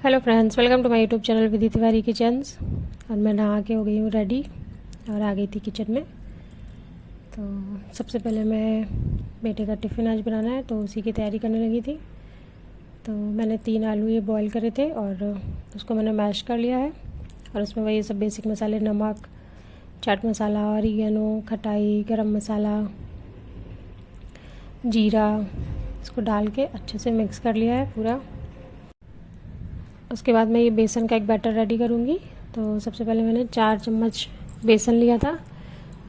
Hello friends, welcome to my YouTube channel Vidhi Tiwari kitchens. और मैं नहा के हो गई हूँ रेडी और आ गई थी किचन में। तो सबसे पहले मैं बेटे का टिफ़िन आज बनाना है तो उसी की तैयारी करने लगी थी। तो मैंने 3 आलू ये बॉईल करे थे और उसको मैंने मैश कर लिया है। और उसमें वही सब बेसिक मसाले, नमक, चाट मसाला, ऑरिगेनो, खटाई, गरम मसाला, जीरा, इसको डाल के अच्छे से मिक्स कर लिया है पूरा। उसके बाद मैं ये बेसन का एक बैटर रेडी करूँगी। तो सबसे पहले मैंने 4 चम्मच बेसन लिया था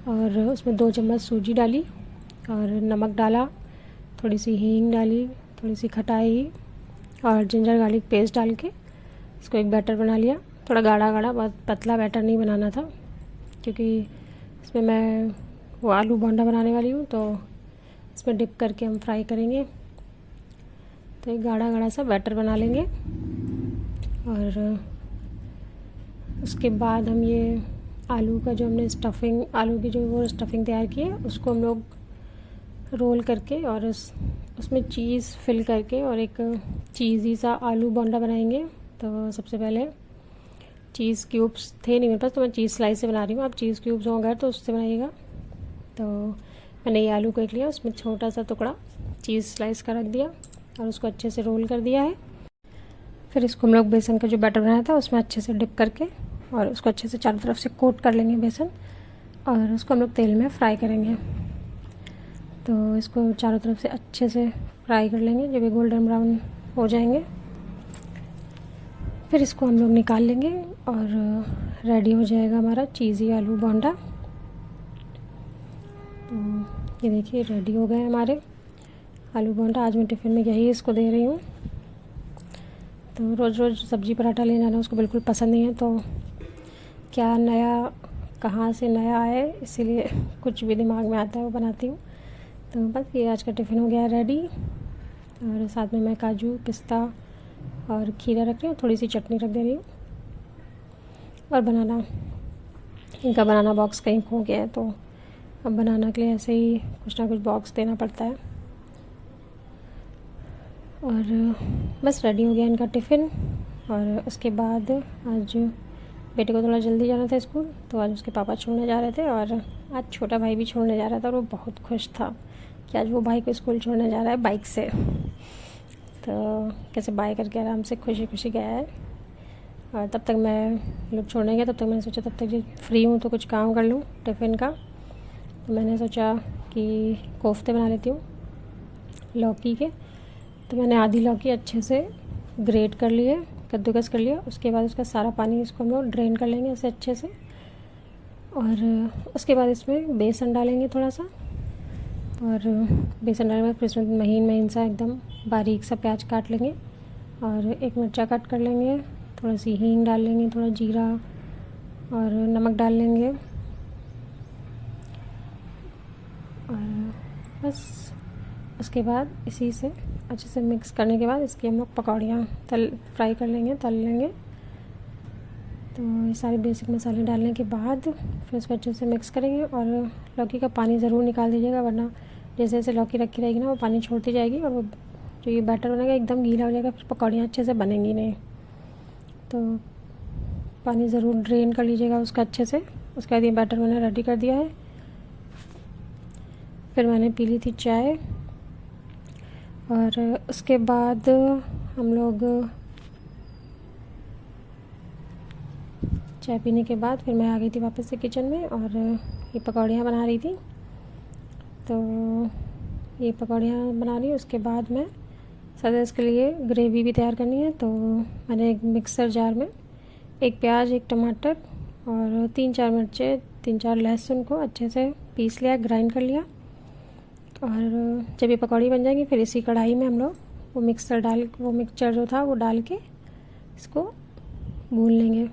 और उसमें 2 चम्मच सूजी डाली और नमक डाला, थोड़ी सी हींग डाली, थोड़ी सी खटाई और जिंजर गार्लिक पेस्ट डाल के इसको एक बैटर बना लिया। थोड़ा गाढ़ा गाढ़ा, बहुत पतला बैटर नहीं बनाना था क्योंकि इसमें मैं वो आलू बोंडा बनाने वाली हूँ तो इसमें डिप करके हम फ्राई करेंगे। तो एक गाढ़ा गाढ़ा सा बैटर बना लेंगे और उसके बाद हम ये आलू का जो हमने स्टफिंग, आलू की जो वो स्टफिंग तैयार की है उसको हम लोग रोल करके और उसमें चीज़ फिल करके और एक चीज़ी सा आलू बोंडा बनाएंगे। तो सबसे पहले चीज़ क्यूब्स थे नहीं मेरे पास तो मैं चीज़ स्लाइस से बना रही हूँ। आप चीज़ क्यूब्स होंगे तो उससे बनाइएगा। तो मैंने ये आलू को एक लिया, उसमें छोटा सा टुकड़ा चीज़ स्लाइस का रख दिया और उसको अच्छे से रोल कर दिया है। फिर इसको हम लोग बेसन का जो बैटर बनाया था उसमें अच्छे से डिप करके और उसको अच्छे से चारों तरफ से कोट कर लेंगे बेसन और उसको हम लोग तेल में फ्राई करेंगे। तो इसको चारों तरफ से अच्छे से फ्राई कर लेंगे जब ये गोल्डन ब्राउन हो जाएंगे। फिर इसको हम लोग निकाल लेंगे और रेडी हो जाएगा हमारा चीज़ी आलू बोंडा। तो ये देखिए रेडी हो गए हमारे आलू बोंडा। आज मैं टिफ़िन में यही इसको दे रही हूँ। तो रोज़ रोज़ सब्ज़ी पराठा ले जाना उसको बिल्कुल पसंद नहीं है। तो क्या नया, कहाँ से नया आए, इसीलिए कुछ भी दिमाग में आता है वो बनाती हूँ। तो बस ये आज का टिफ़िन हो गया रेडी। और साथ में मैं काजू, पिस्ता और खीरा रख रही हूँ, थोड़ी सी चटनी रख दे रही हूँ और बनाना। इनका बनाना बॉक्स कहीं खो गया है तो अब बनाना के लिए ऐसे ही कुछ ना कुछ बॉक्स देना पड़ता है। और बस रेडी हो गया इनका टिफ़िन। और उसके बाद आज बेटे को थोड़ा जल्दी जाना था स्कूल तो आज उसके पापा छोड़ने जा रहे थे और आज छोटा भाई भी छोड़ने जा रहा था और वो बहुत खुश था कि आज वो भाई को स्कूल छोड़ने जा रहा है बाइक से। तो कैसे बाय करके आराम से खुशी खुशी गया है। और तब तक मैं लोग छोड़ने गया, तब तक मैंने सोचा तब तक जो फ्री हूँ तो कुछ काम कर लूँ टिफ़िन का। तो मैंने सोचा कि कोफ्ते बना लेती हूँ लौकी के। तो मैंने आधी लौकी अच्छे से ग्रेट कर लिए, कद्दूकस कर लिया। उसके बाद उसका सारा पानी इसको हम लोग ड्रेन कर लेंगे ऐसे अच्छे से। और उसके बाद इसमें बेसन डालेंगे थोड़ा सा और बेसन डालने के बाद फिर इसमें महीन महीन सा एकदम बारीक सा प्याज काट लेंगे और एक मिर्चा कट कर लेंगे, थोड़ी सी हींग डाल लेंगे, थोड़ा जीरा और नमक डाल लेंगे। और बस उसके बाद इसी से अच्छे से मिक्स करने के बाद इसकी हम लोग पकौड़ियाँ फ्राई कर लेंगे, तल लेंगे। तो ये सारे बेसिक मसाले डालने के बाद फिर इसको अच्छे से मिक्स करेंगे और लौकी का पानी ज़रूर निकाल दीजिएगा वरना जैसे जैसे लौकी रखी रहेगी ना वो पानी छोड़ती जाएगी और वो जो ये बैटर बनेगा एकदम गीला हो जाएगा, फिर पकौड़ियाँ अच्छे से बनेंगी नहीं। तो पानी ज़रूर ड्रेन कर लीजिएगा उसका अच्छे से। उसके बाद ये बैटर मैंने रेडी कर दिया है। फिर मैंने पी ली थी चाय और उसके बाद हम लोग चाय पीने के बाद फिर मैं आ गई थी वापस से किचन में और ये पकौड़ियाँ बना रही थी। तो ये पकौड़ियाँ बना रही हूँ। उसके बाद मैं सदा इसके लिए ग्रेवी भी तैयार करनी है। तो मैंने एक मिक्सर जार में एक प्याज, एक टमाटर और 3-4 मिर्चें, 3-4 लहसुन को अच्छे से पीस लिया, ग्राइंड कर लिया। और जब ये पकौड़ी बन जाएगी फिर इसी कढ़ाई में हम लोग वो मिक्सचर जो था वो डाल के इसको भून लेंगे।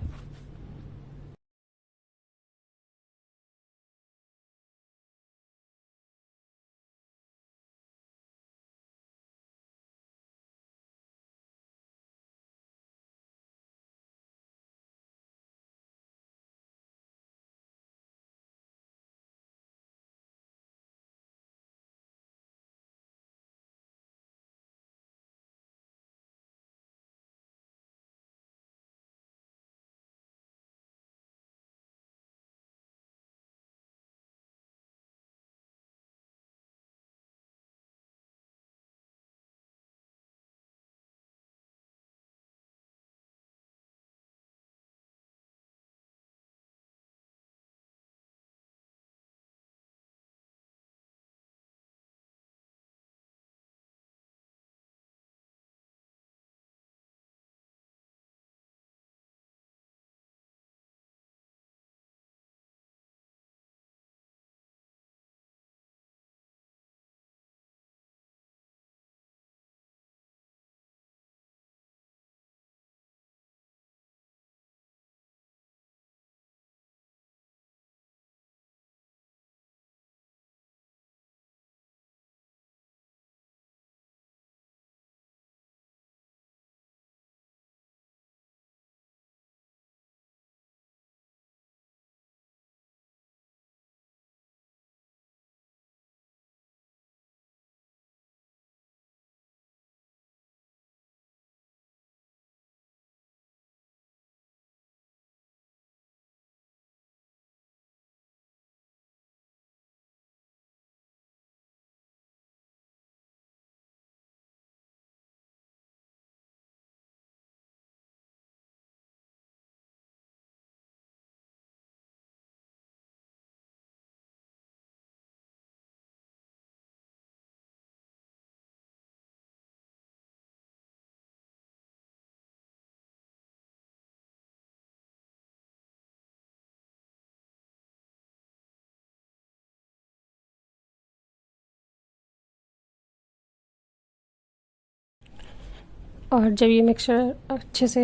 और जब ये मिक्सचर अच्छे से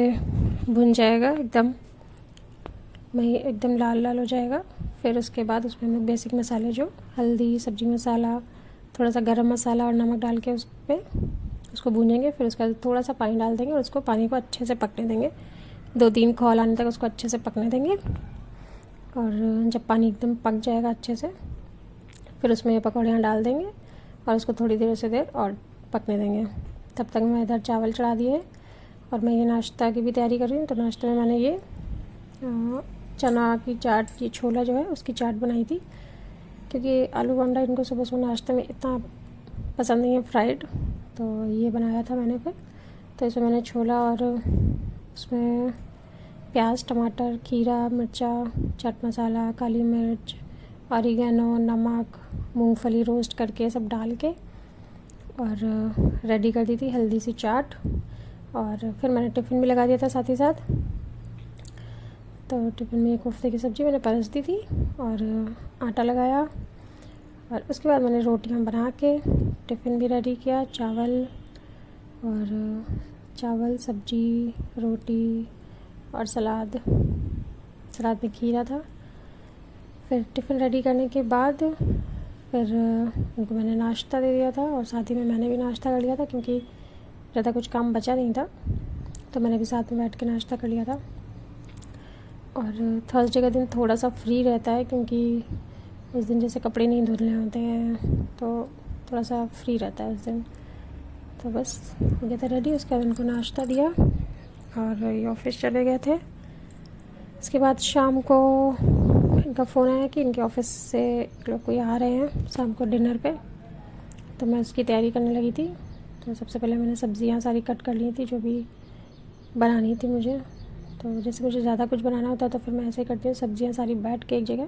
भुन जाएगा, एकदम लाल लाल हो जाएगा, फिर उसके बाद उसमें हम लोग बेसिक मसाले जो हल्दी, सब्जी मसाला, थोड़ा सा गरम मसाला और नमक डाल के उसको भूनेंगे। फिर उसके बाद थोड़ा सा पानी डाल देंगे और उसको पानी को अच्छे से पकने देंगे, 2-3 खौल आने तक उसको अच्छे से पकने देंगे। और जब पानी एकदम पक जाएगा अच्छे से, फिर उसमें ये पकौड़ियाँ डाल देंगे और उसको थोड़ी देर और पकने देंगे। तब तक मैं इधर चावल चढ़ा दिए और मैं ये नाश्ता की भी तैयारी कर रही हूँ। तो नाश्ते में मैंने ये चना की चाट, ये छोला जो है उसकी चाट बनाई थी, क्योंकि आलू बोंडा इनको सुबह सुबह नाश्ते में इतना पसंद नहीं है फ्राइड, तो ये बनाया था मैंने फिर। तो इसमें मैंने छोला और उसमें प्याज, टमाटर, खीरा, मिर्चा, चाट मसाला, काली मिर्च, ऑरिगेनो, नमक, मूंगफली रोस्ट करके सब डाल के और रेडी कर दी थी हेल्दी सी चाट। और फिर मैंने टिफ़िन भी लगा दिया था साथ ही साथ। तो टिफ़िन में कोफ्ते की सब्ज़ी मैंने परस दी थी और आटा लगाया, और उसके बाद मैंने रोटियां बना के टिफ़िन भी रेडी किया। चावल, सब्ज़ी, रोटी और सलाद में खीरा था। फिर टिफ़िन रेडी करने के बाद फिर उनको मैंने नाश्ता दे दिया था और साथ ही में मैंने भी नाश्ता कर लिया था, क्योंकि ज़्यादा कुछ काम बचा नहीं था, तो मैंने भी साथ में बैठ के नाश्ता कर लिया था। और थर्सडे का दिन थोड़ा सा फ्री रहता है, क्योंकि उस दिन जैसे कपड़े नहीं धुलने होते हैं, तो थोड़ा सा फ्री रहता है उस दिन। तो बस हो गया था रेडी। उसके बाद उनको नाश्ता दिया और ये ऑफिस चले गए थे। उसके बाद शाम को इनका फ़ोन आया कि इनके ऑफिस से लोग कोई आ रहे हैं शाम को डिनर पे, तो मैं उसकी तैयारी करने लगी थी। तो सबसे पहले मैंने सब्ज़ियाँ सारी कट कर ली थी जो भी बनानी थी मुझे। तो जैसे मुझे ज़्यादा कुछ बनाना होता है तो फिर मैं ऐसे ही करती हूँ, सब्ज़ियाँ सारी बैठ के एक जगह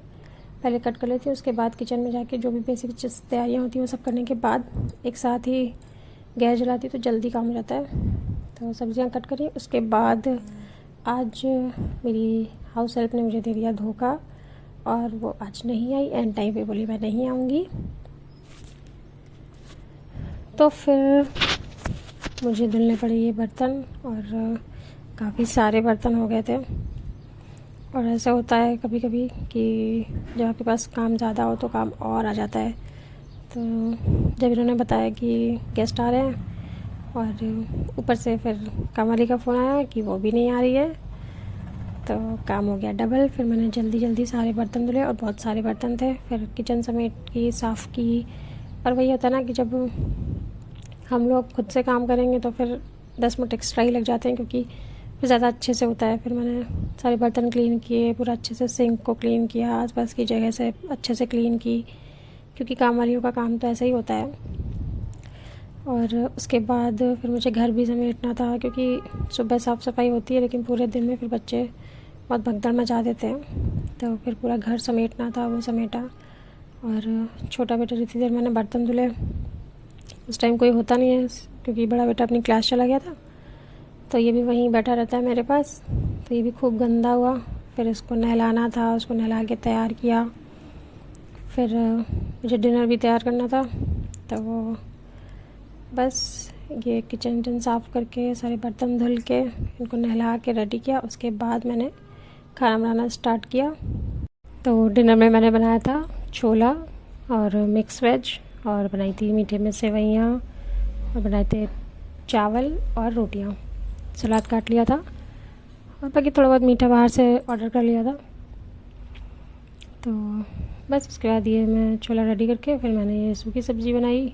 पहले कट कर लेती हूँ। उसके बाद किचन में जाके जो भी बेसिक तैयारियाँ होती हैं वो सब करने के बाद एक साथ ही गैस जलाती हूँ, तो जल्दी काम हो जाता है। तो सब्ज़ियाँ कट करी। उसके बाद आज मेरी हाउस हेल्प ने मुझे दे दिया धोखा, और वो आज नहीं आई, एंड टाइम पे बोली मैं नहीं आऊँगी। तो फिर मुझे धुलने पड़े ये बर्तन, और काफ़ी सारे बर्तन हो गए थे। और ऐसा होता है कभी कभी कि जब आपके पास काम ज़्यादा हो तो काम और आ जाता है। तो जब इन्होंने बताया कि गेस्ट आ रहे हैं और ऊपर से फिर काम वाली का फ़ोन आया कि वो भी नहीं आ रही है, तो काम हो गया डबल। फिर मैंने जल्दी सारे बर्तन धुले, और बहुत सारे बर्तन थे। फिर किचन समेट की, साफ़ की। और वही होता है ना कि जब हम लोग खुद से काम करेंगे तो फिर 10 मिनट एक्स्ट्रा ही लग जाते हैं, क्योंकि फिर ज़्यादा अच्छे से होता है। फिर मैंने सारे बर्तन क्लीन किए, पूरा अच्छे से सिंक को क्लीन किया, आसपास की जगह से अच्छे से क्लीन की, क्योंकि काम वालियों का काम तो ऐसा ही होता है। और उसके बाद फिर मुझे घर भी समेटना था, क्योंकि सुबह साफ़ सफाई होती है लेकिन पूरे दिन में फिर बच्चे बहुत भगदड़ मचा देते हैं। तो फिर पूरा घर समेटना था, वो समेटा। और छोटा बेटा जितनी देर मैंने बर्तन धुले, उस टाइम कोई होता नहीं है, क्योंकि बड़ा बेटा अपनी क्लास चला गया था, तो ये भी वहीं बैठा रहता है मेरे पास। तो ये भी खूब गंदा हुआ। फिर इसको नहलाना था, उसको नहला के तैयार किया। फिर मुझे डिनर भी तैयार करना था, तो वो बस ये किचन साफ़ करके सारे बर्तन धुल के इनको नहला के रेडी किया। उसके बाद मैंने खाना बनाना स्टार्ट किया। तो डिनर में मैंने बनाया था छोला और मिक्स वेज, और बनाई थी मीठे में सेवइयाँ, और बनाए थे चावल और रोटियाँ। सलाद काट लिया था, और बाकी थोड़ा बहुत मीठा बाहर से ऑर्डर कर लिया था। तो बस उसके बाद ये मैं छोला रेडी करके फिर मैंने ये सूखी सब्ज़ी बनाई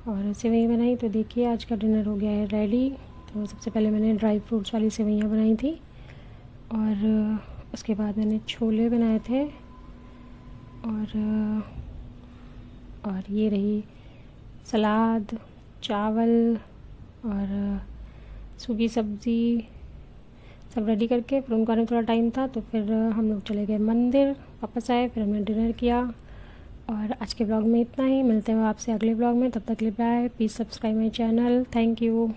और सेवई बनाई। तो देखिए आज का डिनर हो गया है रेडी। तो सबसे पहले मैंने ड्राई फ्रूट्स वाली सेवइयाँ बनाई थी, और उसके बाद मैंने छोले बनाए थे, और ये रही सलाद, चावल और सूखी सब्ज़ी सब रेडी करके फिर उनको आने थोड़ा टाइम था, तो फिर हम लोग चले गए मंदिर, वापस आए, फिर हमने डिनर किया। और आज के ब्लॉग में इतना ही। मिलते हैं आपसे अगले ब्लॉग में, तब तक के लिए bye. Please subscribe my channel. Thank you.